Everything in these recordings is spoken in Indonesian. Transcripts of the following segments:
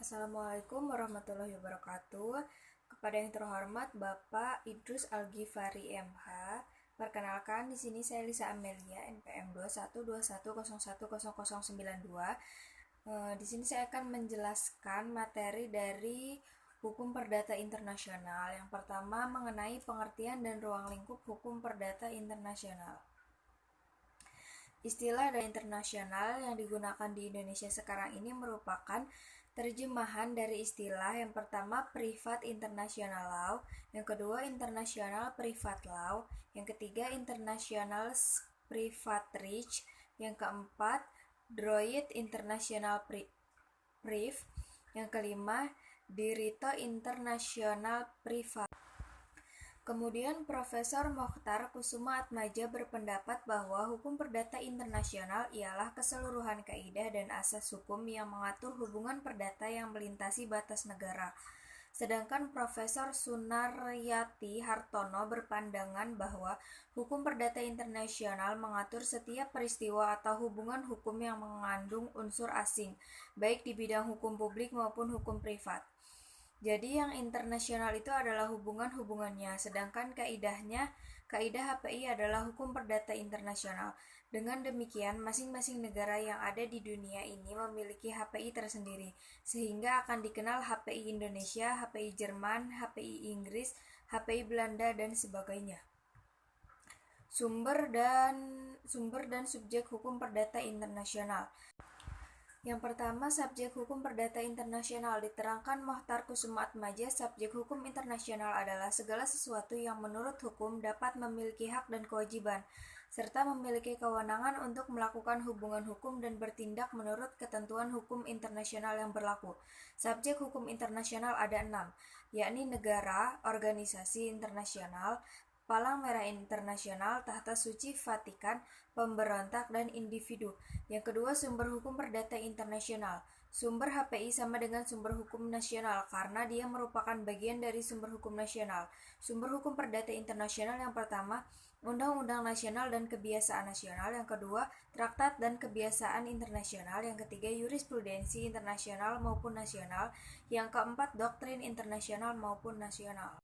Assalamualaikum warahmatullahi wabarakatuh. Kepada yang terhormat Bapak Idrus Alghifari MH. Perkenalkan, di sini saya Lisa Amelia, NPM 21210100092. Di sini saya akan menjelaskan materi dari Hukum Perdata Internasional. Yang pertama mengenai pengertian dan ruang lingkup Hukum Perdata Internasional. Istilah data internasional yang digunakan di Indonesia sekarang ini merupakan terjemahan dari istilah yang pertama Privat International Law, yang kedua International Privat Law, yang ketiga International Privat Reach, yang keempat Droit International Priv, yang kelima Dirito International Privat. Kemudian Profesor Mokhtar Kusumaatmadja berpendapat bahwa hukum perdata internasional ialah keseluruhan kaidah dan asas hukum yang mengatur hubungan perdata yang melintasi batas negara. Sedangkan Profesor Sunaryati Hartono berpandangan bahwa hukum perdata internasional mengatur setiap peristiwa atau hubungan hukum yang mengandung unsur asing, baik di bidang hukum publik maupun hukum privat. Jadi yang internasional itu adalah hubungan-hubungannya, sedangkan kaidah HPI adalah hukum perdata internasional. Dengan demikian, masing-masing negara yang ada di dunia ini memiliki HPI tersendiri, sehingga akan dikenal HPI Indonesia, HPI Jerman, HPI Inggris, HPI Belanda, dan sebagainya. Sumber dan subjek hukum perdata internasional. Yang pertama, subjek hukum perdata internasional. Diterangkan Mokhtar Kusumaatmadja, subjek hukum internasional adalah segala sesuatu yang menurut hukum dapat memiliki hak dan kewajiban, serta memiliki kewenangan untuk melakukan hubungan hukum dan bertindak menurut ketentuan hukum internasional yang berlaku. Subjek hukum internasional ada 6, yakni negara, organisasi internasional, Palang Merah Internasional, Tahta Suci Vatikan, pemberontak, dan individu. Yang kedua, sumber hukum perdata internasional. Sumber HPI sama dengan sumber hukum nasional karena dia merupakan bagian dari sumber hukum nasional. Sumber hukum perdata internasional yang pertama, Undang-Undang Nasional dan Kebiasaan Nasional. Yang kedua, Traktat dan Kebiasaan Internasional. Yang ketiga, Jurisprudensi internasional maupun nasional. Yang keempat, Doktrin internasional maupun nasional.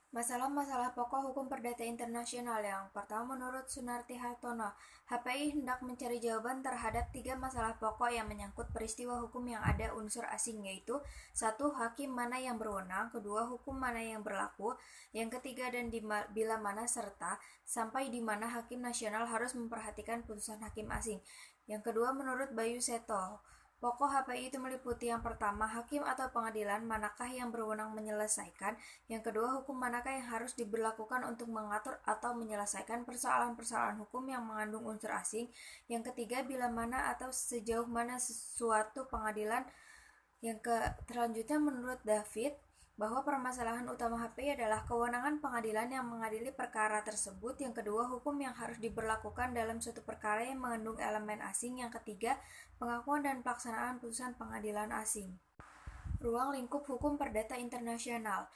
Masalah-masalah pokok hukum perdata internasional. Yang pertama, menurut Sunarti Hartono, HPI hendak mencari jawaban terhadap 3 masalah pokok yang menyangkut peristiwa hukum yang ada unsur asing, yaitu 1. Hakim mana yang berwenang, 2. Hukum mana yang berlaku, yang ketiga dan bila mana, serta sampai di mana hakim nasional harus memperhatikan putusan hakim asing. Yang kedua, menurut Bayu Seto, pokok HPI itu meliputi yang pertama, hakim atau pengadilan manakah yang berwenang menyelesaikan, yang kedua, hukum manakah yang harus diberlakukan untuk mengatur atau menyelesaikan persoalan-persoalan hukum yang mengandung unsur asing, yang ketiga, bila mana atau sejauh mana suatu pengadilan. Selanjutnya menurut David, bahwa permasalahan utama HPI adalah kewenangan pengadilan yang mengadili perkara tersebut, yang kedua, hukum yang harus diberlakukan dalam suatu perkara yang mengandung elemen asing, yang ketiga, pengakuan dan pelaksanaan putusan pengadilan asing. Ruang lingkup hukum perdata internasional.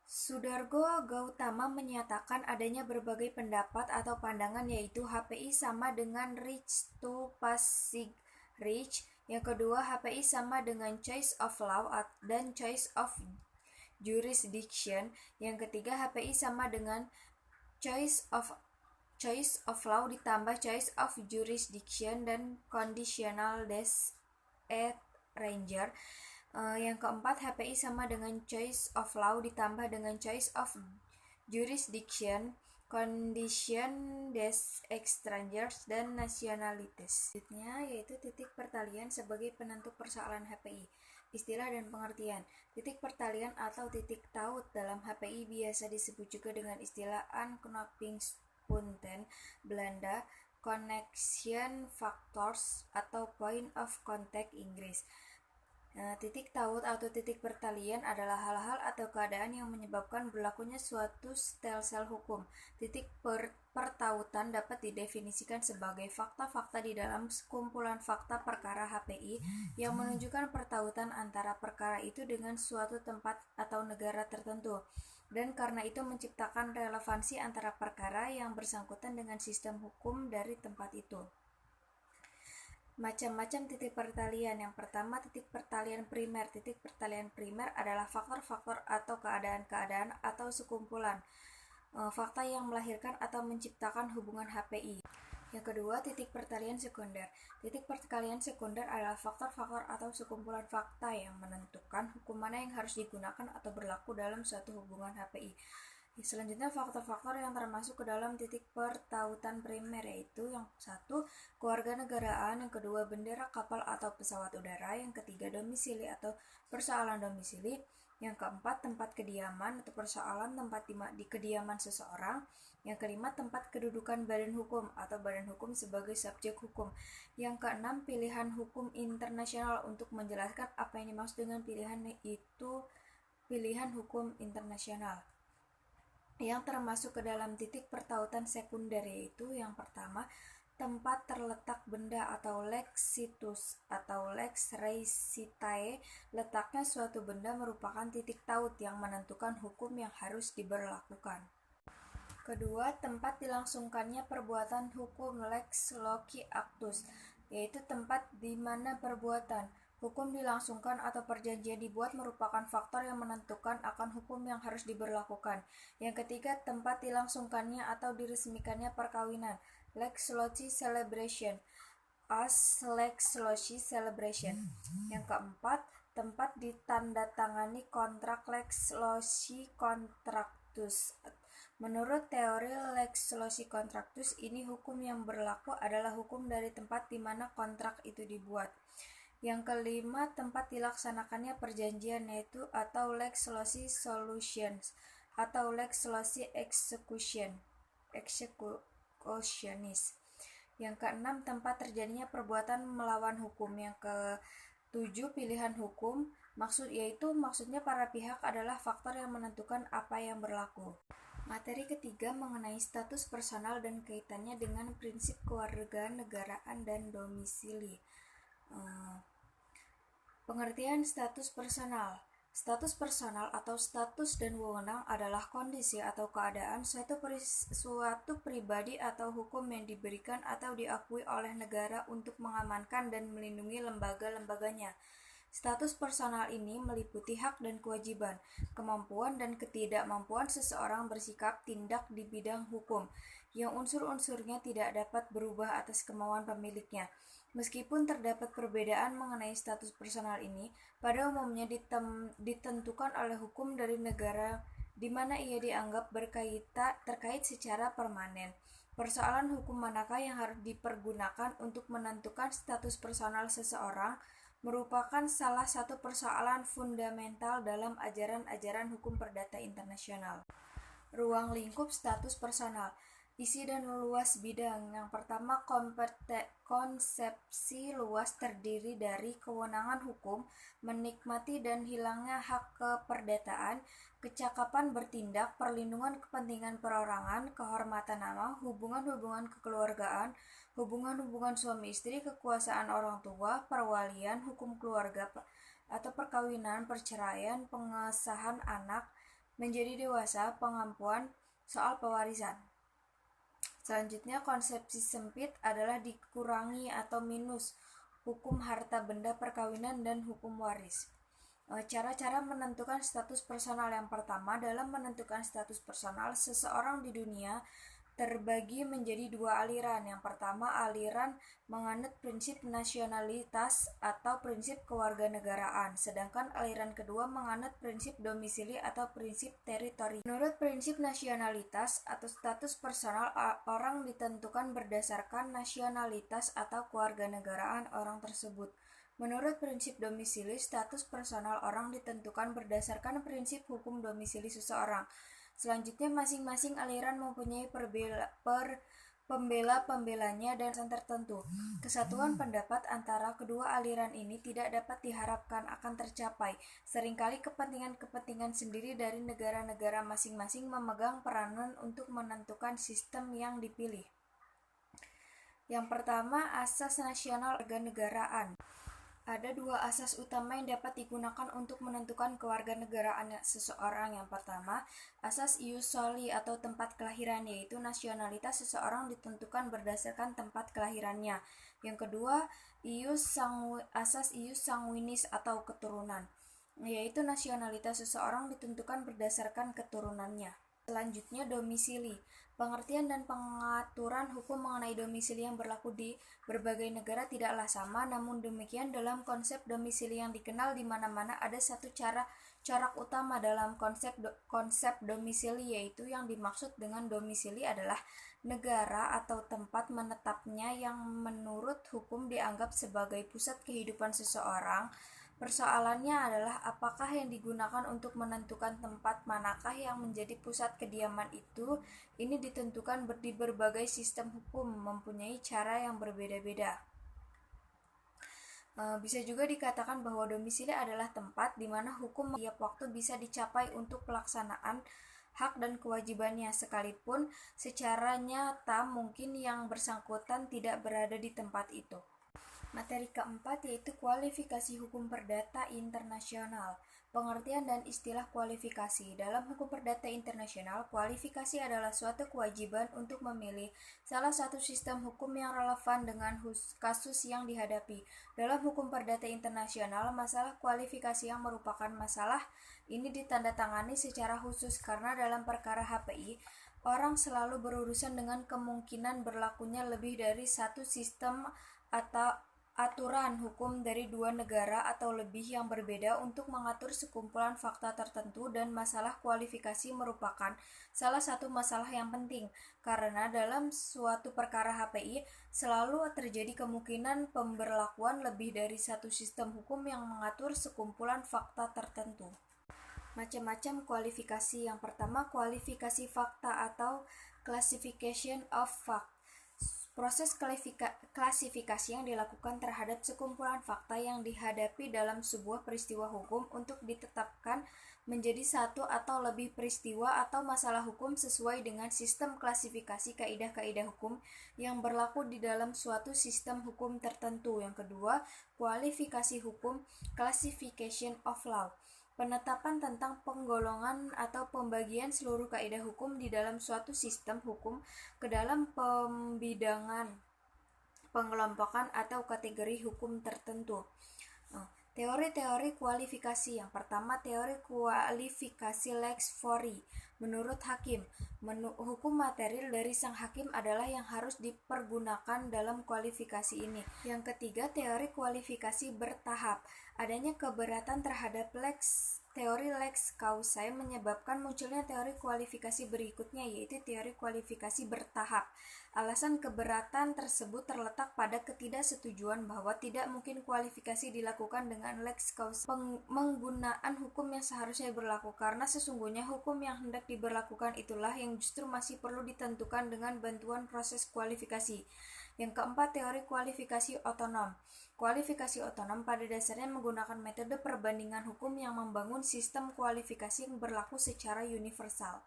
Sudargo Gautama menyatakan adanya berbagai pendapat atau pandangan, yaitu HPI sama dengan reach to passing reach, yang kedua, HPI sama dengan choice of law dan choice of jurisdiction, yang ketiga, HPI sama dengan choice of law ditambah choice of jurisdiction dan conditional des et ranger. Yang keempat, HPI sama dengan choice of law ditambah dengan choice of jurisdiction, condition des extranjers, dan nationalities. Selanjutnya yaitu titik pertalian sebagai penentu persoalan HPI. Istilah dan pengertian. Titik pertalian atau titik taut dalam HPI biasa disebut juga dengan istilah aanknopingspunten, Belanda, connection factors, atau point of contact, Inggris. Titik taut atau titik pertalian adalah hal-hal atau keadaan yang menyebabkan berlakunya suatu stelsel hukum. Titik pertautan dapat didefinisikan sebagai fakta-fakta di dalam kumpulan fakta perkara HPI yang menunjukkan pertautan antara perkara itu dengan suatu tempat atau negara tertentu, dan karena itu menciptakan relevansi antara perkara yang bersangkutan dengan sistem hukum dari tempat itu. Macam-macam titik pertalian. Yang pertama, titik pertalian primer. Titik pertalian primer adalah faktor-faktor atau keadaan-keadaan atau sekumpulan fakta yang melahirkan atau menciptakan hubungan HPI. Yang kedua, titik pertalian sekunder. Titik pertalian sekunder adalah faktor-faktor atau sekumpulan fakta yang menentukan hukum mana yang harus digunakan atau berlaku dalam suatu hubungan HPI. Selanjutnya, faktor-faktor yang termasuk ke dalam titik pertautan primer yaitu yang satu, kewarganegaraan, yang kedua, bendera kapal atau pesawat udara, yang ketiga, domisili atau persoalan domisili, yang keempat, tempat kediaman atau persoalan tempat di kediaman seseorang, yang kelima, tempat kedudukan badan hukum atau badan hukum sebagai subjek hukum, yang keenam, pilihan hukum internasional. Untuk menjelaskan apa yang dimaksud dengan pilihan itu pilihan hukum internasional yang termasuk ke dalam titik pertautan sekunder yaitu yang pertama, tempat terletak benda atau lex situs atau lex recitae. Letaknya suatu benda merupakan titik taut yang menentukan hukum yang harus diberlakukan. Kedua, tempat dilangsungkannya perbuatan hukum lex loci actus, yaitu tempat di mana perbuatan hukum dilangsungkan atau perjanjian dibuat merupakan faktor yang menentukan akan hukum yang harus diberlakukan. Yang ketiga, tempat dilangsungkannya atau diresmikannya perkawinan lex loci celebration as lex loci celebration. Yang keempat, tempat ditandatangani kontrak lex loci contractus. Menurut teori lex loci contractus ini, hukum yang berlaku adalah hukum dari tempat di mana kontrak itu dibuat. Yang kelima, tempat dilaksanakannya perjanjian yaitu atau lex loci solutions atau lex loci executionis. Yang keenam, tempat terjadinya perbuatan melawan hukum. Yang ketujuh, pilihan hukum. Maksudnya para pihak adalah faktor yang menentukan apa yang berlaku. Materi ketiga mengenai status personal dan kaitannya dengan prinsip kewarganegaraan dan domisili. Pengertian status personal. Status personal atau status dan wewenang adalah kondisi atau keadaan suatu pribadi atau hukum yang diberikan atau diakui oleh negara untuk mengamankan dan melindungi lembaga-lembaganya. Status personal ini meliputi hak dan kewajiban, kemampuan dan ketidakmampuan seseorang bersikap tindak di bidang hukum, yang unsur-unsurnya tidak dapat berubah atas kemauan pemiliknya. Meskipun terdapat perbedaan mengenai status personal ini, pada umumnya ditentukan oleh hukum dari negara di mana ia dianggap terkait secara permanen. Persoalan hukum manakah yang harus dipergunakan untuk menentukan status personal seseorang merupakan salah satu persoalan fundamental dalam ajaran-ajaran hukum perdata internasional. Ruang lingkup status personal. Isi dan luas bidang. Yang pertama, konsepsi luas terdiri dari kewenangan hukum, menikmati dan hilangnya hak keperdataan, kecakapan bertindak, perlindungan kepentingan perorangan, kehormatan nama, hubungan-hubungan kekeluargaan, hubungan-hubungan suami istri, kekuasaan orang tua, perwalian, hukum keluarga atau perkawinan, perceraian, pengesahan anak menjadi dewasa, pengampuan, soal pewarisan. Selanjutnya, konsepsi sempit adalah dikurangi atau minus hukum harta benda perkawinan dan hukum waris. Cara-cara menentukan status personal. Yang pertama, dalam menentukan status personal, seseorang di dunia terbagi menjadi dua aliran. Yang pertama, aliran menganut prinsip nasionalitas atau prinsip kewarganegaraan, sedangkan aliran kedua menganut prinsip domisili atau prinsip teritori. Menurut prinsip nasionalitas atau status personal, orang ditentukan berdasarkan nasionalitas atau kewarganegaraan orang tersebut. Menurut prinsip domisili, status personal orang ditentukan berdasarkan prinsip hukum domisili seseorang. Selanjutnya, masing-masing aliran mempunyai pembela-pembelanya dan alasan tertentu. Kesatuan pendapat antara kedua aliran ini tidak dapat diharapkan akan tercapai. Seringkali kepentingan-kepentingan sendiri dari negara-negara masing-masing memegang peranan untuk menentukan sistem yang dipilih. Yang pertama, asas nasional kewarganegaraan. Ada dua asas utama yang dapat digunakan untuk menentukan kewarganegaraan seseorang. Yang pertama, asas ius soli atau tempat kelahiran, yaitu nasionalitas seseorang ditentukan berdasarkan tempat kelahirannya. Yang kedua, asas ius sanguinis atau keturunan, yaitu nasionalitas seseorang ditentukan berdasarkan keturunannya. Selanjutnya, domisili. Pengertian dan pengaturan hukum mengenai domisili yang berlaku di berbagai negara tidaklah sama, namun demikian dalam konsep domisili yang dikenal di mana-mana ada satu corak utama dalam konsep domisili, yaitu yang dimaksud dengan domisili adalah negara atau tempat menetapnya yang menurut hukum dianggap sebagai pusat kehidupan seseorang. Persoalannya adalah apakah yang digunakan untuk menentukan tempat manakah yang menjadi pusat kediaman itu. Ini ditentukan di berbagai sistem hukum, mempunyai cara yang berbeda-beda. Bisa juga dikatakan bahwa domisili adalah tempat di mana hukum tiap waktu bisa dicapai untuk pelaksanaan hak dan kewajibannya, sekalipun secara nyata mungkin yang bersangkutan tidak berada di tempat itu. Materi keempat yaitu kualifikasi hukum perdata internasional. Pengertian dan istilah kualifikasi. Dalam hukum perdata internasional, kualifikasi adalah suatu kewajiban untuk memilih salah satu sistem hukum yang relevan dengan kasus yang dihadapi. Dalam hukum perdata internasional, masalah kualifikasi yang merupakan masalah ini ditandatangani secara khusus karena dalam perkara HPI, orang selalu berurusan dengan kemungkinan berlakunya lebih dari satu sistem atau aturan hukum dari dua negara atau lebih yang berbeda untuk mengatur sekumpulan fakta tertentu, dan masalah kualifikasi merupakan salah satu masalah yang penting karena dalam suatu perkara HPI selalu terjadi kemungkinan pemberlakuan lebih dari satu sistem hukum yang mengatur sekumpulan fakta tertentu. Macam-macam kualifikasi. Yang pertama, kualifikasi fakta atau classification of fact. Proses klasifikasi yang dilakukan terhadap sekumpulan fakta yang dihadapi dalam sebuah peristiwa hukum untuk ditetapkan menjadi satu atau lebih peristiwa atau masalah hukum sesuai dengan sistem klasifikasi kaidah-kaidah hukum yang berlaku di dalam suatu sistem hukum tertentu. Yang kedua, kualifikasi hukum, classification of law. Penetapan tentang penggolongan atau pembagian seluruh kaidah hukum di dalam suatu sistem hukum ke dalam pembidangan, pengelompokan atau kategori hukum tertentu. Teori-teori kualifikasi. Yang pertama, teori kualifikasi lex fori. Menurut hakim, hukum material dari sang hakim adalah yang harus dipergunakan dalam kualifikasi ini. Yang ketiga, teori kualifikasi bertahap. Adanya keberatan terhadap teori lex causae menyebabkan munculnya teori kualifikasi berikutnya, yaitu teori kualifikasi bertahap. Alasan keberatan tersebut terletak pada ketidaksetujuan bahwa tidak mungkin kualifikasi dilakukan dengan lex causae, penggunaan hukum yang seharusnya berlaku, karena sesungguhnya hukum yang hendak diberlakukan itulah yang justru masih perlu ditentukan dengan bantuan proses kualifikasi. Yang keempat, teori kualifikasi otonom. Kualifikasi otonom pada dasarnya menggunakan metode perbandingan hukum yang membangun sistem kualifikasi yang berlaku secara universal.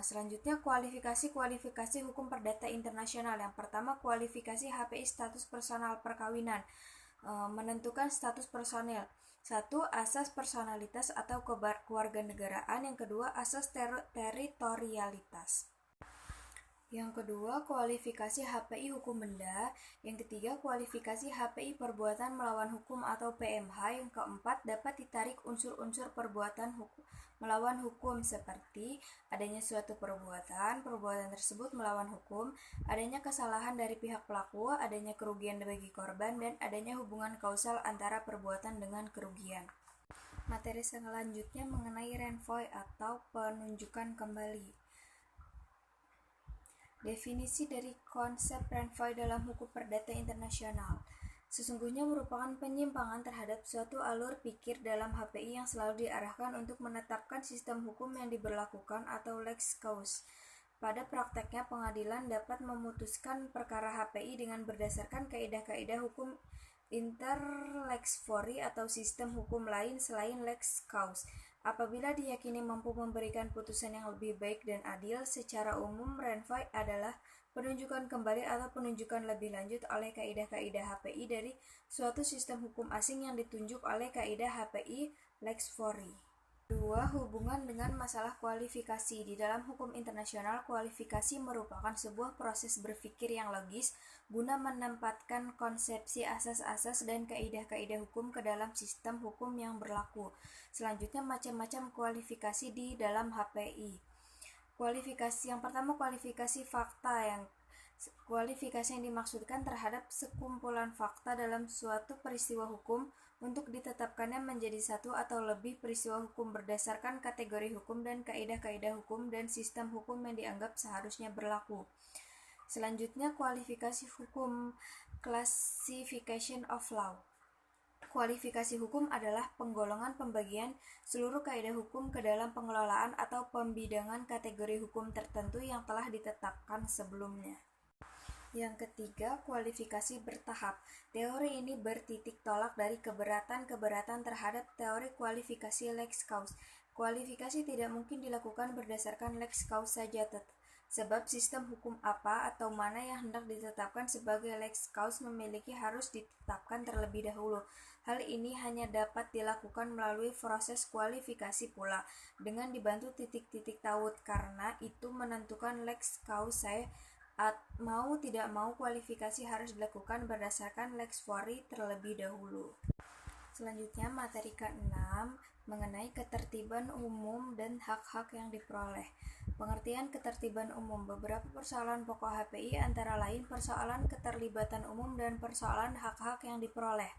Selanjutnya, kualifikasi hukum perdata internasional. Yang pertama, kualifikasi HPI status personal perkawinan. Menentukan status personil. Satu, asas personalitas atau kewarganegaraan. Yang kedua, asas teritorialitas. Yang kedua, kualifikasi HPI hukum benda. Yang ketiga, kualifikasi HPI perbuatan melawan hukum atau PMH. Yang keempat, dapat ditarik unsur-unsur perbuatan melawan hukum seperti adanya suatu perbuatan tersebut melawan hukum, adanya kesalahan dari pihak pelaku, adanya kerugian bagi korban, dan adanya hubungan kausal antara perbuatan dengan kerugian. Materi selanjutnya mengenai renvoi atau penunjukan kembali. Definisi dari konsep renvoi dalam hukum perdata internasional. Sesungguhnya merupakan penyimpangan terhadap suatu alur pikir dalam HPI yang selalu diarahkan untuk menetapkan sistem hukum yang diberlakukan atau lex causa. Pada prakteknya, pengadilan dapat memutuskan perkara HPI dengan berdasarkan kaidah-kaidah hukum inter lex fori atau sistem hukum lain selain lex causa. Apabila diyakini mampu memberikan putusan yang lebih baik dan adil, secara umum renvoi adalah penunjukan kembali atau penunjukan lebih lanjut oleh kaidah-kaidah HPI dari suatu sistem hukum asing yang ditunjuk oleh kaidah HPI lex fori. 2. Hubungan dengan masalah kualifikasi. Di dalam hukum internasional, kualifikasi merupakan sebuah proses berpikir yang logis guna menempatkan konsepsi asas-asas dan kaidah-kaidah hukum ke dalam sistem hukum yang berlaku. Selanjutnya, macam-macam kualifikasi di dalam HPI. Kualifikasi yang pertama, kualifikasi fakta. Kualifikasi yang dimaksudkan terhadap sekumpulan fakta dalam suatu peristiwa hukum untuk ditetapkannya menjadi satu atau lebih peristiwa hukum berdasarkan kategori hukum dan kaidah-kaidah hukum dan sistem hukum yang dianggap seharusnya berlaku. Selanjutnya, kualifikasi hukum, classification of law. Kualifikasi hukum adalah penggolongan pembagian seluruh kaidah hukum ke dalam pengelolaan atau pembidangan kategori hukum tertentu yang telah ditetapkan sebelumnya. Yang ketiga, kualifikasi bertahap. Teori ini bertitik tolak dari keberatan-keberatan terhadap teori kualifikasi lex cause. Kualifikasi tidak mungkin dilakukan berdasarkan lex cause saja, sebab sistem hukum apa atau mana yang hendak ditetapkan sebagai lex cause harus ditetapkan terlebih dahulu. Hal ini hanya dapat dilakukan melalui proses kualifikasi pula, dengan dibantu titik-titik taut, karena itu menentukan lex cause. Mau tidak mau, kualifikasi harus dilakukan berdasarkan lex fori terlebih dahulu. Selanjutnya, materi ke-6 mengenai ketertiban umum dan hak-hak yang diperoleh. Pengertian ketertiban umum. Beberapa persoalan pokok HPI antara lain persoalan keterlibatan umum dan persoalan hak-hak yang diperoleh,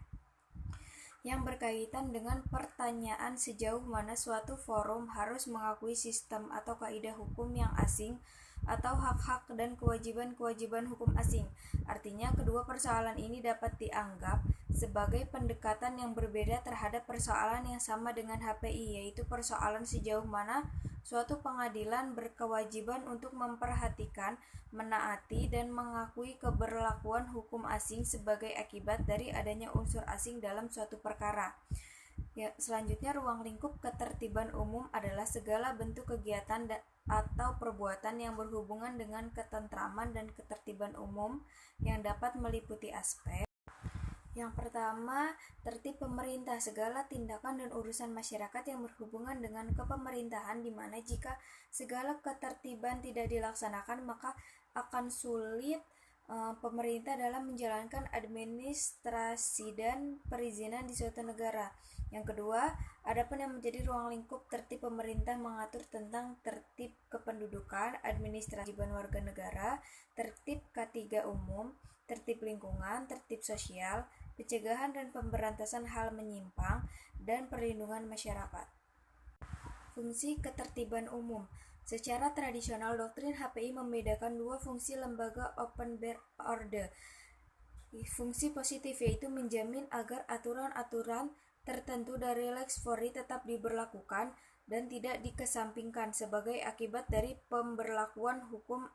yang berkaitan dengan pertanyaan sejauh mana suatu forum harus mengakui sistem atau kaidah hukum yang asing atau hak-hak dan kewajiban-kewajiban hukum asing. Artinya, kedua persoalan ini dapat dianggap sebagai pendekatan yang berbeda terhadap persoalan yang sama dengan HPI, yaitu persoalan sejauh mana suatu pengadilan berkewajiban untuk memperhatikan, menaati, dan mengakui keberlakuan hukum asing sebagai akibat dari adanya unsur asing dalam suatu perkara. Selanjutnya, ruang lingkup ketertiban umum adalah segala bentuk kegiatan atau perbuatan yang berhubungan dengan ketentraman dan ketertiban umum yang dapat meliputi aspek. Yang pertama, tertib pemerintah. Segala tindakan dan urusan masyarakat yang berhubungan dengan kepemerintahan, di mana jika segala ketertiban tidak dilaksanakan, maka akan sulit pemerintah dalam menjalankan administrasi dan perizinan di suatu negara. Yang kedua, adapun yang menjadi ruang lingkup tertib pemerintah mengatur tentang tertib kependudukan, administrasi dan warga negara, tertib K3 umum, tertib lingkungan, tertib sosial, pencegahan dan pemberantasan hal menyimpang, dan perlindungan masyarakat. Fungsi ketertiban umum. Secara tradisional, doktrin HPI membedakan dua fungsi lembaga open order. Fungsi positif yaitu menjamin agar aturan-aturan tertentu dari lex fori tetap diberlakukan dan tidak dikesampingkan sebagai akibat dari pemberlakuan hukum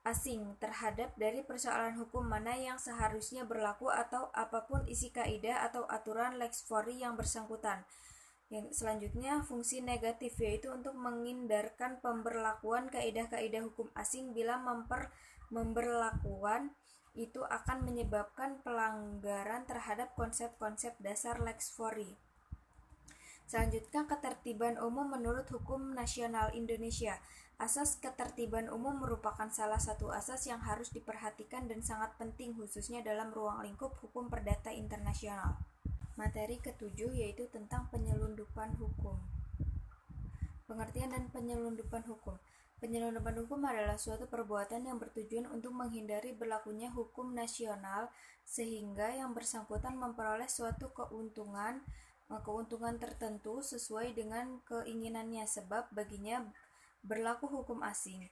asing terhadap dari persoalan hukum mana yang seharusnya berlaku atau apapun isi kaidah atau aturan lex fori yang bersangkutan. Yang selanjutnya, fungsi negatif yaitu untuk menghindarkan pemberlakuan kaidah-kaidah hukum asing bila memberlakuan itu akan menyebabkan pelanggaran terhadap konsep-konsep dasar lex fori. Selanjutnya, ketertiban umum menurut hukum nasional Indonesia. Asas ketertiban umum merupakan salah satu asas yang harus diperhatikan dan sangat penting khususnya dalam ruang lingkup hukum perdata internasional. Materi ke-7 yaitu tentang penyelundupan hukum. Pengertian dan penyelundupan hukum. Penyelundupan hukum adalah suatu perbuatan yang bertujuan untuk menghindari berlakunya hukum nasional sehingga yang bersangkutan memperoleh suatu keuntungan tertentu sesuai dengan keinginannya sebab baginya berlaku hukum asing.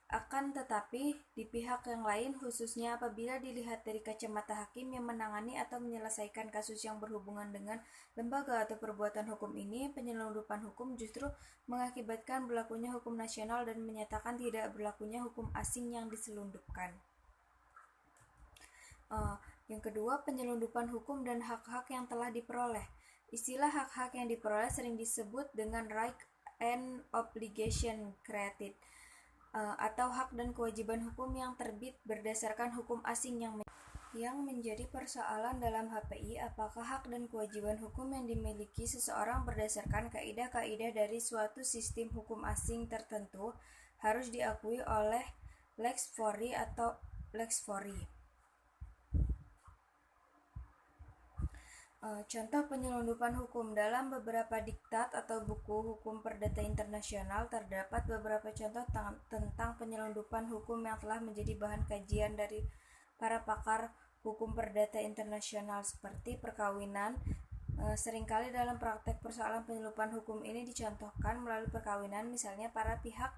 Akan tetapi, di pihak yang lain, khususnya apabila dilihat dari kacamata hakim yang menangani atau menyelesaikan kasus yang berhubungan dengan lembaga atau perbuatan hukum ini, penyelundupan hukum justru mengakibatkan berlakunya hukum nasional dan menyatakan tidak berlakunya hukum asing yang diselundupkan. Yang kedua, penyelundupan hukum dan hak-hak yang telah diperoleh. Istilah hak-hak yang diperoleh sering disebut dengan right and obligation created. atau hak dan kewajiban hukum yang terbit berdasarkan hukum asing yang menjadi persoalan dalam HPI, apakah hak dan kewajiban hukum yang dimiliki seseorang berdasarkan kaidah-kaidah dari suatu sistem hukum asing tertentu harus diakui oleh lex fori atau lex fori. Contoh penyelundupan hukum dalam beberapa diktat atau buku hukum perdata internasional terdapat beberapa contoh tentang penyelundupan hukum yang telah menjadi bahan kajian dari para pakar hukum perdata internasional seperti perkawinan. Seringkali dalam praktek persoalan penyelundupan hukum ini dicontohkan melalui perkawinan, misalnya para pihak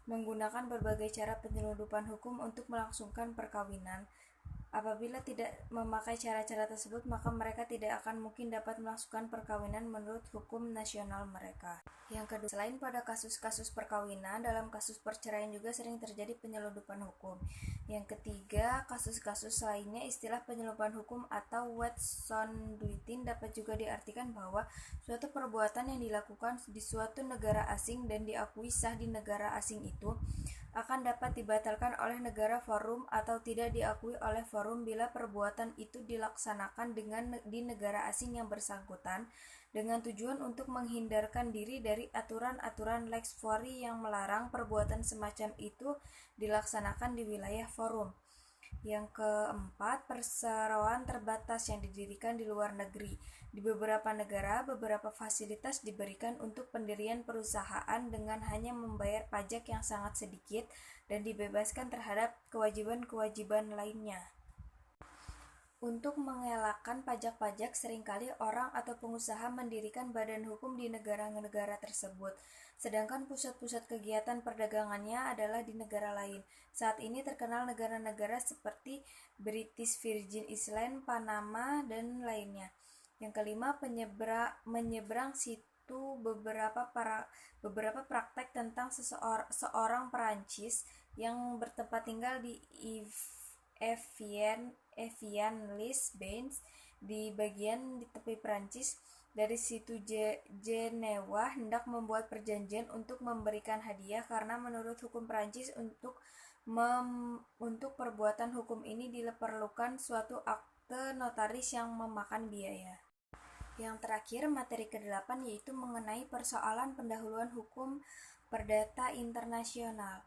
menggunakan berbagai cara penyelundupan hukum untuk melangsungkan perkawinan. Apabila tidak memakai cara-cara tersebut, maka mereka tidak akan mungkin dapat melangsungkan perkawinan menurut hukum nasional mereka. Yang kedua, selain pada kasus-kasus perkawinan, dalam kasus perceraian juga sering terjadi penyelundupan hukum. Yang ketiga, kasus-kasus lainnya, istilah penyelundupan hukum atau wetsonduitin dapat juga diartikan bahwa suatu perbuatan yang dilakukan di suatu negara asing dan diakui sah di negara asing itu akan dapat dibatalkan oleh negara forum atau tidak diakui oleh forum bila perbuatan itu dilaksanakan di negara asing yang bersangkutan dengan tujuan untuk menghindarkan diri dari aturan-aturan lex fori yang melarang perbuatan semacam itu dilaksanakan di wilayah forum. Yang keempat, perseroan terbatas yang didirikan di luar negeri. Di beberapa negara, beberapa fasilitas diberikan untuk pendirian perusahaan dengan hanya membayar pajak yang sangat sedikit dan dibebaskan terhadap kewajiban-kewajiban lainnya. Untuk mengelakkan pajak-pajak, seringkali orang atau pengusaha mendirikan badan hukum di negara-negara tersebut, sedangkan pusat-pusat kegiatan perdagangannya adalah di negara lain. Saat ini terkenal negara-negara seperti British Virgin Islands, Panama, dan lainnya. Yang kelima, menyeberang situ beberapa praktek tentang seorang Perancis yang bertempat tinggal di Evian-les-Bains di bagian di tepi Prancis. Dari situ Jenewa hendak membuat perjanjian untuk memberikan hadiah karena menurut hukum Prancis untuk perbuatan hukum ini diperlukan suatu akte notaris yang memakan biaya. Yang terakhir, materi ke-8 yaitu mengenai persoalan pendahuluan hukum perdata internasional.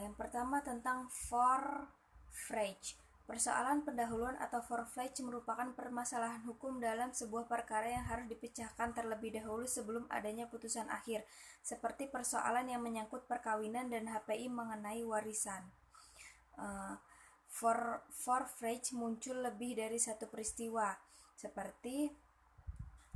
Yang pertama tentang Vorfrage. Persoalan pendahuluan atau Vorfrage merupakan permasalahan hukum dalam sebuah perkara yang harus dipecahkan terlebih dahulu sebelum adanya putusan akhir, seperti persoalan yang menyangkut perkawinan dan HPI mengenai warisan. Vorfrage muncul lebih dari satu peristiwa, seperti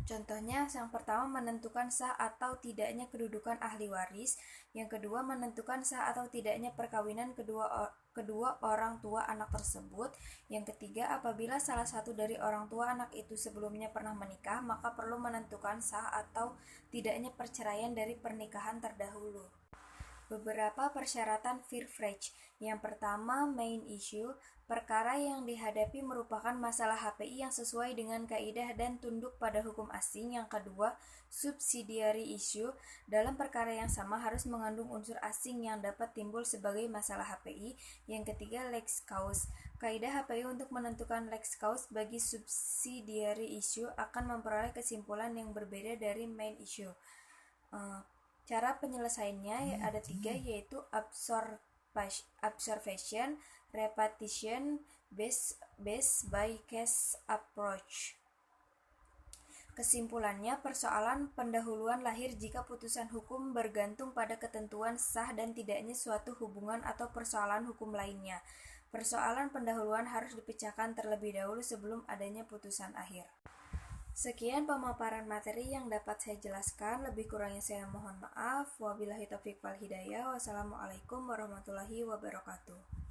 contohnya, yang pertama menentukan sah atau tidaknya kedudukan ahli waris, yang kedua menentukan sah atau tidaknya perkawinan kedua orang tua anak tersebut, yang ketiga apabila salah satu dari orang tua anak itu sebelumnya pernah menikah, maka perlu menentukan sah atau tidaknya perceraian dari pernikahan terdahulu. Beberapa persyaratan Vorfrage. Yang pertama, main issue. Perkara yang dihadapi merupakan masalah HPI yang sesuai dengan kaidah dan tunduk pada hukum asing. Yang kedua, subsidiary issue. Dalam perkara yang sama harus mengandung unsur asing yang dapat timbul sebagai masalah HPI. Yang ketiga, lex cause. Kaidah HPI untuk menentukan lex cause bagi subsidiary issue akan memperoleh kesimpulan yang berbeda dari main issue. Cara penyelesaiannya ada 3, yaitu observation, repetition, based by case approach. Kesimpulannya, persoalan pendahuluan lahir jika putusan hukum bergantung pada ketentuan sah dan tidaknya suatu hubungan atau persoalan hukum lainnya. Persoalan pendahuluan harus dipecahkan terlebih dahulu sebelum adanya putusan akhir. Sekian pemaparan materi yang dapat saya jelaskan, lebih kurangnya saya mohon maaf. Wabillahi taufiq wal hidayah. Wassalamualaikum warahmatullahi wabarakatuh.